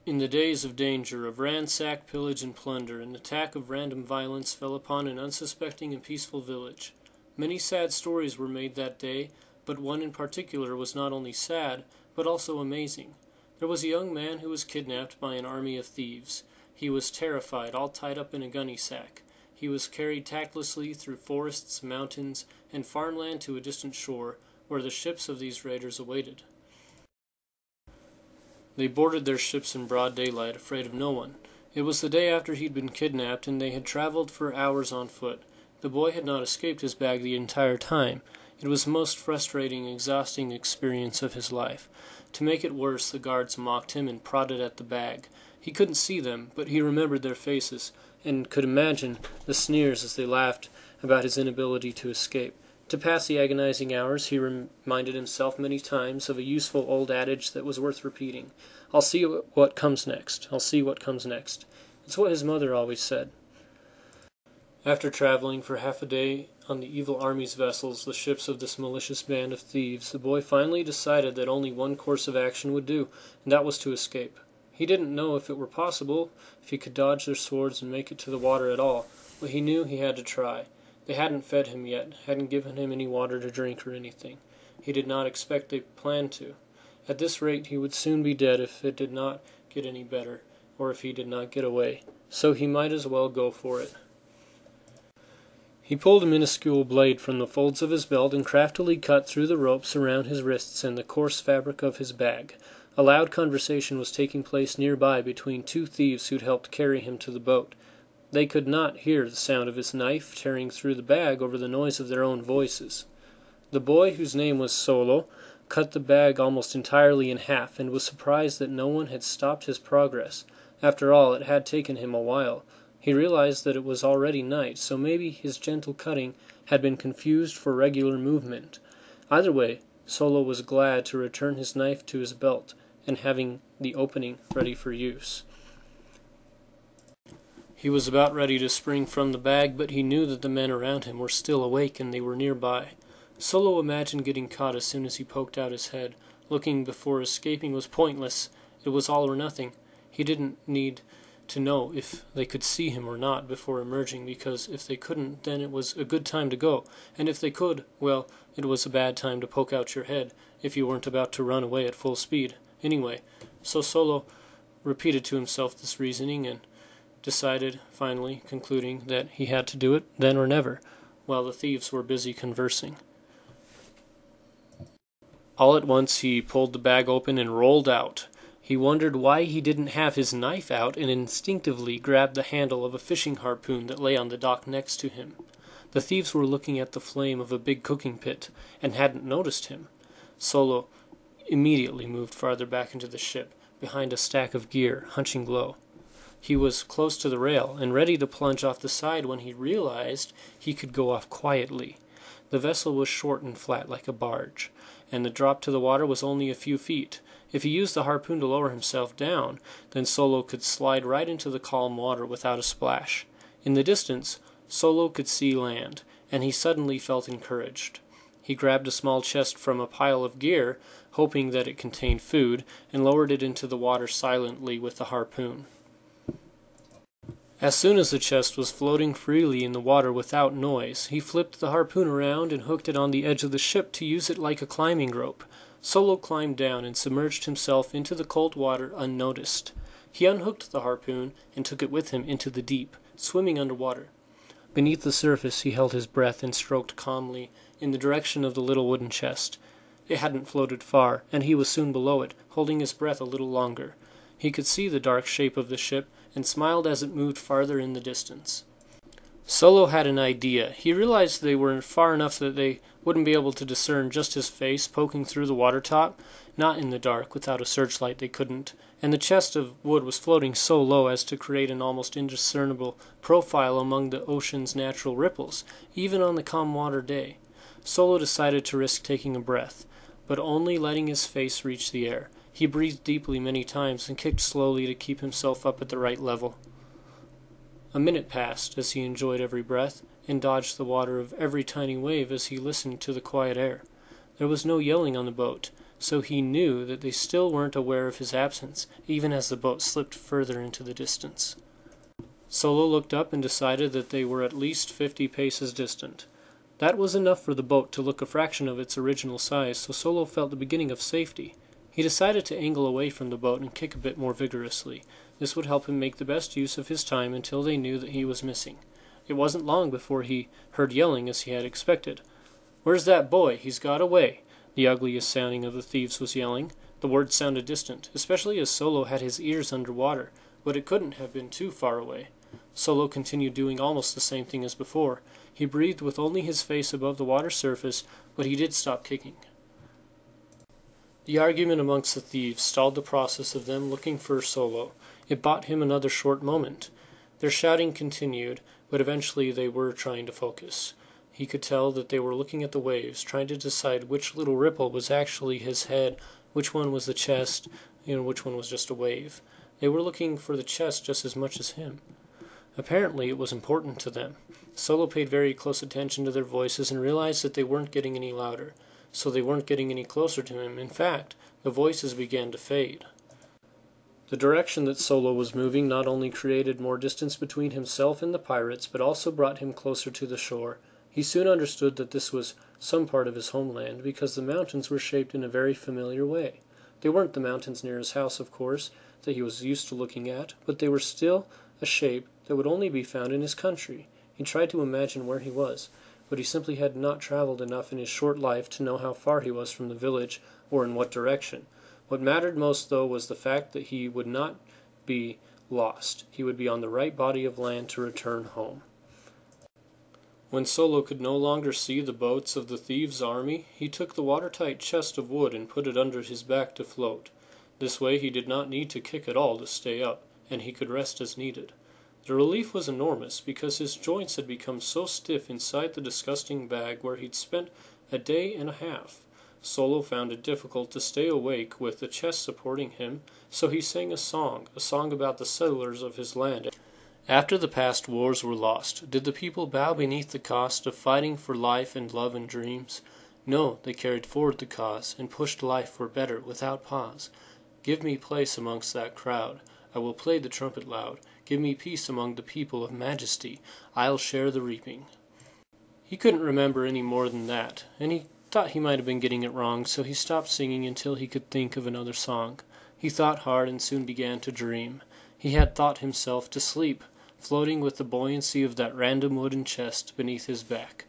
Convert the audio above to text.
In the days of danger, of ransack, pillage, and plunder, an attack of random violence fell upon an unsuspecting and peaceful village. Many sad stories were made that day, but one in particular was not only sad, but also amazing. There was a young man who was kidnapped by an army of thieves. He was terrified, all tied up in a gunny sack. He was carried tactlessly through forests, mountains, and farmland to a distant shore, where the ships of these raiders awaited. They boarded their ships in broad daylight, afraid of no one. It was the day after he'd been kidnapped, and they had traveled for hours on foot. The boy had not escaped his bag the entire time. It was the most frustrating, exhausting experience of his life. To make it worse, the guards mocked him and prodded at the bag. He couldn't see them, but he remembered their faces, and could imagine the sneers as they laughed about his inability to escape. To pass the agonizing hours, he reminded himself many times of a useful old adage that was worth repeating. "I'll see what comes next. I'll see what comes next." It's what his mother always said. After traveling for half a day on the evil army's vessels, the ships of this malicious band of thieves, the boy finally decided that only one course of action would do, and that was to escape. He didn't know if it were possible, if he could dodge their swords and make it to the water at all, but he knew he had to try. They hadn't fed him yet, hadn't given him any water to drink or anything. He did not expect they planned to. At this rate he would soon be dead if it did not get any better, or if he did not get away. So he might as well go for it. He pulled a minuscule blade from the folds of his belt and craftily cut through the ropes around his wrists and the coarse fabric of his bag. A loud conversation was taking place nearby between two thieves who'd helped carry him to the boat. They could not hear the sound of his knife tearing through the bag over the noise of their own voices. The boy, whose name was Solo, cut the bag almost entirely in half, and was surprised that no one had stopped his progress. After all, it had taken him a while. He realized that it was already night, so maybe his gentle cutting had been confused for regular movement. Either way, Solo was glad to return his knife to his belt, and having the opening ready for use. He was about ready to spring from the bag, but he knew that the men around him were still awake and they were nearby. Solo imagined getting caught as soon as he poked out his head. Looking before escaping was pointless. It was all or nothing. He didn't need to know if they could see him or not before emerging, because if they couldn't, then it was a good time to go, and if they could, well, it was a bad time to poke out your head if you weren't about to run away at full speed. Anyway, so Solo repeated to himself this reasoning and decided, finally, concluding that he had to do it then or never, while the thieves were busy conversing. All at once he pulled the bag open and rolled out. He wondered why he didn't have his knife out, and instinctively grabbed the handle of a fishing harpoon that lay on the dock next to him. The thieves were looking at the flame of a big cooking pit, and hadn't noticed him. Solo immediately moved farther back into the ship, behind a stack of gear, hunching low. He was close to the rail, and ready to plunge off the side when he realized he could go off quietly. The vessel was short and flat like a barge, and the drop to the water was only a few feet. If he used the harpoon to lower himself down, then Solo could slide right into the calm water without a splash. In the distance, Solo could see land, and he suddenly felt encouraged. He grabbed a small chest from a pile of gear, hoping that it contained food, and lowered it into the water silently with the harpoon. As soon as the chest was floating freely in the water without noise, he flipped the harpoon around and hooked it on the edge of the ship to use it like a climbing rope. Solo climbed down and submerged himself into the cold water unnoticed. He unhooked the harpoon and took it with him into the deep, swimming underwater. Beneath the surface he held his breath and stroked calmly in the direction of the little wooden chest. It hadn't floated far, and he was soon below it, holding his breath a little longer. He could see the dark shape of the ship, and smiled as it moved farther in the distance. Solo had an idea. He realized they were far enough that they wouldn't be able to discern just his face poking through the water top. Not in the dark, without a searchlight they couldn't, and the chest of wood was floating so low as to create an almost indiscernible profile among the ocean's natural ripples, even on the calm water day. Solo decided to risk taking a breath, but only letting his face reach the air. He breathed deeply many times and kicked slowly to keep himself up at the right level. A minute passed as he enjoyed every breath and dodged the water of every tiny wave as he listened to the quiet air. There was no yelling on the boat. so he knew that they still weren't aware of his absence, even as the boat slipped further into the distance. Solo looked up and decided that they were at least 50 paces distant. That was enough for the boat to look a fraction of its original size, so Solo felt the beginning of safety. He decided to angle away from the boat and kick a bit more vigorously. This would help him make the best use of his time until they knew that he was missing. It wasn't long before he heard yelling as he had expected. "Where's that boy? He's got away!" The ugliest sounding of the thieves was yelling. The words sounded distant, especially as Solo had his ears under water, but it couldn't have been too far away. Solo continued doing almost the same thing as before. He breathed with only his face above the water surface, but he did stop kicking. The argument amongst the thieves stalled the process of them looking for Solo. It bought him another short moment. Their shouting continued, but eventually they were trying to focus. He could tell that they were looking at the waves, trying to decide which little ripple was actually his head, which one was the chest, and which one was just a wave. They were looking for the chest just as much as him. Apparently it was important to them. Solo paid very close attention to their voices and realized that they weren't getting any louder, so they weren't getting any closer to him. In fact, the voices began to fade. The direction that Solo was moving not only created more distance between himself and the pirates, but also brought him closer to the shore. He soon understood that this was some part of his homeland, because the mountains were shaped in a very familiar way. They weren't the mountains near his house, of course, that he was used to looking at, but they were still a shape that would only be found in his country. He tried to imagine where he was, but he simply had not traveled enough in his short life to know how far he was from the village or in what direction. What mattered most, though, was the fact that he would not be lost. He would be on the right body of land to return home. When Solo could no longer see the boats of the thieves' army, he took the watertight chest of wood and put it under his back to float. This way he did not need to kick at all to stay up, and he could rest as needed. The relief was enormous, because his joints had become so stiff inside the disgusting bag where he'd spent a day and a half. Solo found it difficult to stay awake with the chest supporting him, so he sang a song about the settlers of his land. After the past wars were lost, did the people bow beneath the cost of fighting for life and love and dreams? No, they carried forward the cause, and pushed life for better without pause. Give me place amongst that crowd, I will play the trumpet loud. Give me peace among the people of majesty, I'll share the reaping. He couldn't remember any more than that, and he thought he might have been getting it wrong, so he stopped singing until he could think of another song. He thought hard and soon began to dream. He had thought himself to sleep, floating with the buoyancy of that random wooden chest beneath his back.